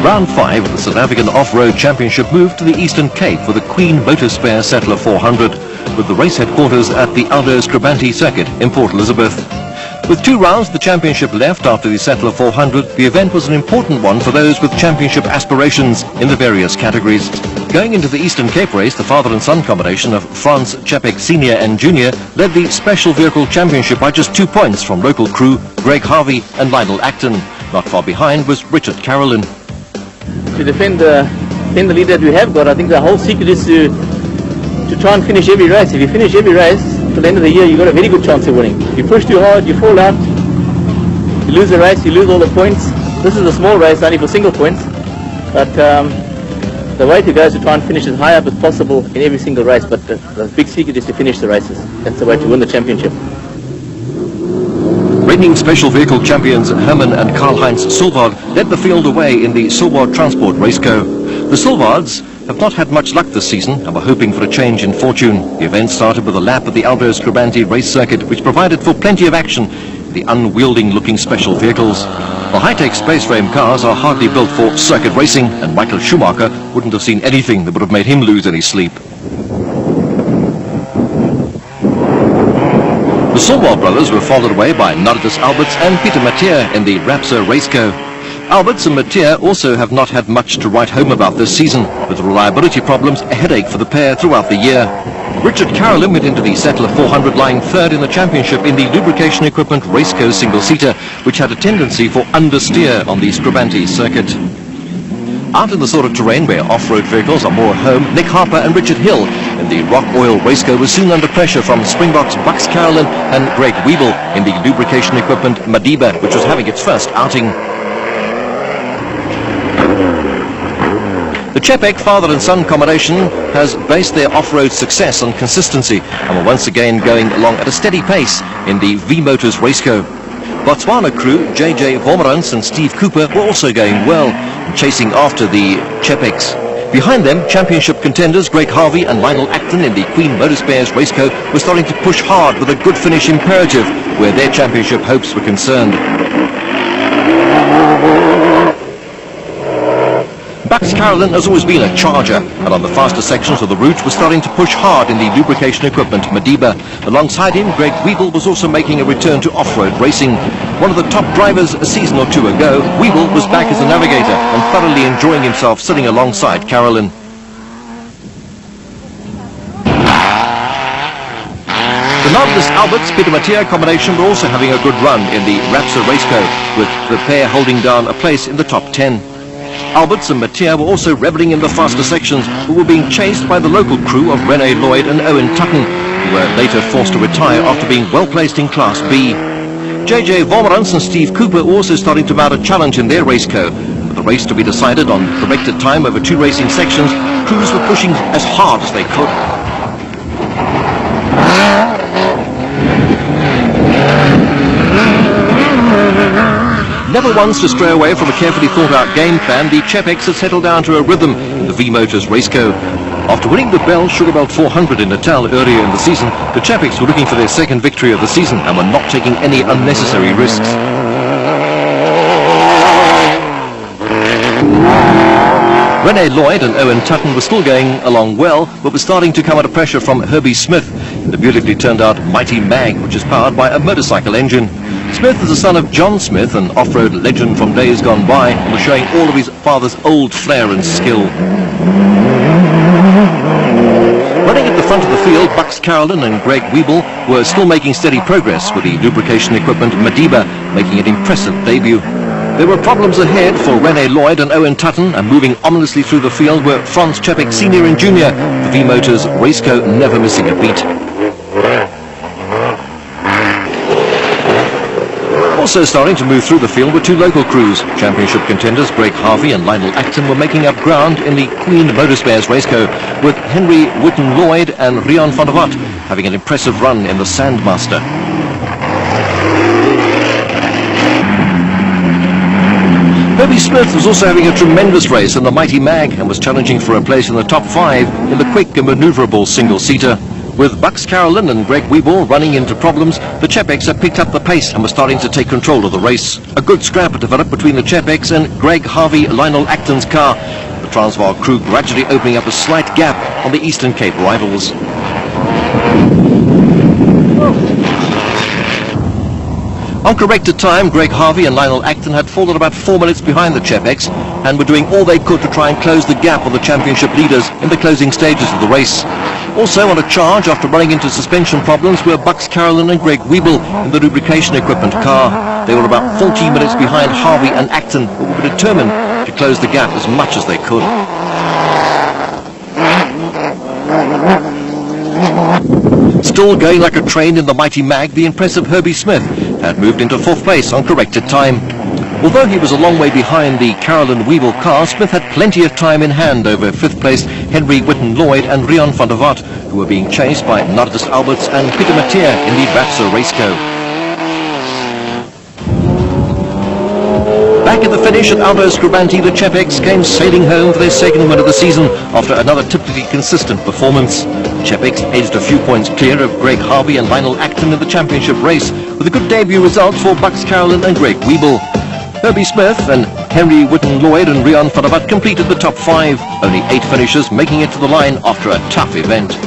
Round 5 of the South African Off-Road Championship moved to the Eastern Cape for the Queen Motorspare Settler 400, with the race headquarters at the Aldo Scribante circuit in Port Elizabeth. With 2 rounds of the championship left after the Settler 400, the event was an important one for those with championship aspirations in the various categories. Going into the Eastern Cape race, the father and son combination of Frans Čepek Sr. and Jr. led the Special Vehicle Championship by just 2 points from local crew Greg Harvey and Lionel Acton. Not far behind was Richard Carolyn. To defend the lead that we have got, I think the whole secret is to try and finish every race. If you finish every race, till the end of the year, you've got a very good chance of winning. If you push too hard, you fall out, you lose the race, you lose all the points. This is a small race, only for single points, but the way to go is to try and finish as high up as possible in every single race, but the big secret is to finish the races. That's the way to win the championship. Reigning Special Vehicle champions Herman and Karl-Heinz Silvard led the field away in the Silvard Transport Raceco. The Silvards have not had much luck this season and were hoping for a change in fortune. The event started with a lap at the Aldo Scribante race circuit, which provided for plenty of action for the unwielding-looking special vehicles. The high-tech space frame cars are hardly built for circuit racing, and Michael Schumacher wouldn't have seen anything that would have made him lose any sleep. The Silvard brothers were followed away by Nardus Alberts and Peter Mathieu in the Rapsa Raceco. Alberts and Mathieu also have not had much to write home about this season, with reliability problems a headache for the pair throughout the year. Richard Carolyn went into the Settler 400 lying 3rd in the championship in the lubrication equipment Raceco single-seater, which had a tendency for understeer on the Scribante circuit. Out in the sort of terrain where off-road vehicles are more at home, Nick Harper and Richard Hill in the Rock Oil Raceco were soon under pressure from Springbok's Bucks Carolyn and Greg Wiebel in the lubrication equipment Madiba, which was having its first outing. The Čepek father and son combination has based their off-road success on consistency and were once again going along at a steady pace in the V-Motors Raceco. Botswana crew JJ Vormerans and Steve Cooper were also going well, chasing after the Čepeks. Behind them, championship contenders Greg Harvey and Lionel Acton in the Queen Motorspares Raceco were starting to push hard with a good finish imperative where their championship hopes were concerned. Bucks Carolyn has always been a charger, and on the faster sections of the route was starting to push hard in the lubrication equipment Madiba. Alongside him, Greg Wiebel was also making a return to off-road racing. One of the top drivers a season or 2 ago, Wiebel was back as a navigator and thoroughly enjoying himself sitting alongside Carolyn. The Nardus Alberts Peter Mathieu combination were also having a good run in the Rapsa Raceco, with the pair holding down a place in the top 10. Alberts and Mathieu were also reveling in the faster sections, but were being chased by the local crew of Rene Lloyd and Owen Tutton, who were later forced to retire after being well placed in Class B. JJ Vormerans and Steve Cooper were also starting to mount a challenge in their raceco. With the race to be decided on corrected time over 2 racing sections, crews were pushing as hard as they could. Never once to stray away from a carefully thought-out game plan, the Čepeks had settled down to a rhythm in the V-Motors Raceco. After winning the Bell Sugarbelt 400 in Natal earlier in the season, the Čepeks were looking for their 2nd victory of the season and were not taking any unnecessary risks. Rene Lloyd and Owen Tutton were still going along well, but were starting to come under pressure from Herbie Smith in the beautifully turned out Mighty Mag, which is powered by a motorcycle engine. Smith is the son of John Smith, an off-road legend from days gone by, and was showing all of his father's old flair and skill. Running at the front of the field, Bucks Carolyn and Greg Wiebel were still making steady progress, with the lubrication equipment Madiba making an impressive debut. There were problems ahead for Rene Lloyd and Owen Tutton, and moving ominously through the field were Frans Čepek Sr. and Jr., the V-Motors Raceco never missing a beat. Also starting to move through the field were 2 local crews. Championship contenders Greg Harvey and Lionel Acton were making up ground in the Queen Motorspares Raceco, with Henry Wooten Lloyd and Rian van der Walt having an impressive run in the Sandmaster. Herbie Smith was also having a tremendous race in the Mighty Mag and was challenging for a place in the top 5 in the quick and manoeuvrable single-seater. With Bucks Carolyn and Greg Wiebel running into problems, the Chepex have picked up the pace and were starting to take control of the race. A good scrap developed between the Chepex and Greg Harvey Lionel Acton's car. The Transvaal crew gradually opening up a slight gap on the Eastern Cape rivals. On corrected time, Greg Harvey and Lionel Acton had fallen about 4 minutes behind the Chepex and were doing all they could to try and close the gap on the championship leaders in the closing stages of the race. Also on a charge after running into suspension problems were Bucks Carolyn and Greg Wiebel in the lubrication equipment car. They were about 14 minutes behind Harvey and Acton, but were determined to close the gap as much as they could. Still going like a train in the mighty mag, the impressive Herbie Smith had moved into 4th place on corrected time. Although he was a long way behind the Carolyn Wiebel car, Smith had plenty of time in hand over 5th place Henry Whitten-Lloyd and Rian van der Walt, who were being chased by Nardus Alberts and Pieter Mathieu in the Rapsa Raceco. Back at the finish at Albo Scribanti, the Chepex came sailing home for their second win of the season after another typically consistent performance. Chepex edged a few points clear of Greg Harvey and Lionel Acton in the championship race, with a good debut result for Bucks Carolyn and Greg Wiebel. Herbie Smith and Henry Whitten-Lloyd and Rian van der Walt completed the top 5, only 8 finishers making it to the line after a tough event.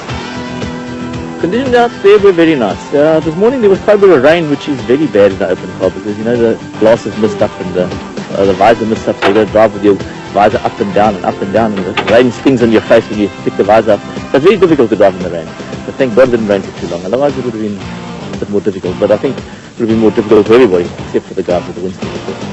Conditions out there were very nice. This morning there was quite a bit of rain, which is very bad in the open car because the glass is missed up and the visor missed up. So you got to drive with your visor up and down and the rain stings on your face when you pick the visor up. So it's very difficult to drive in the rain. But thank God it didn't rain for too long. Otherwise it would have been a bit more difficult. But I think it would have been more difficult for everybody except for the guys with the windscreen.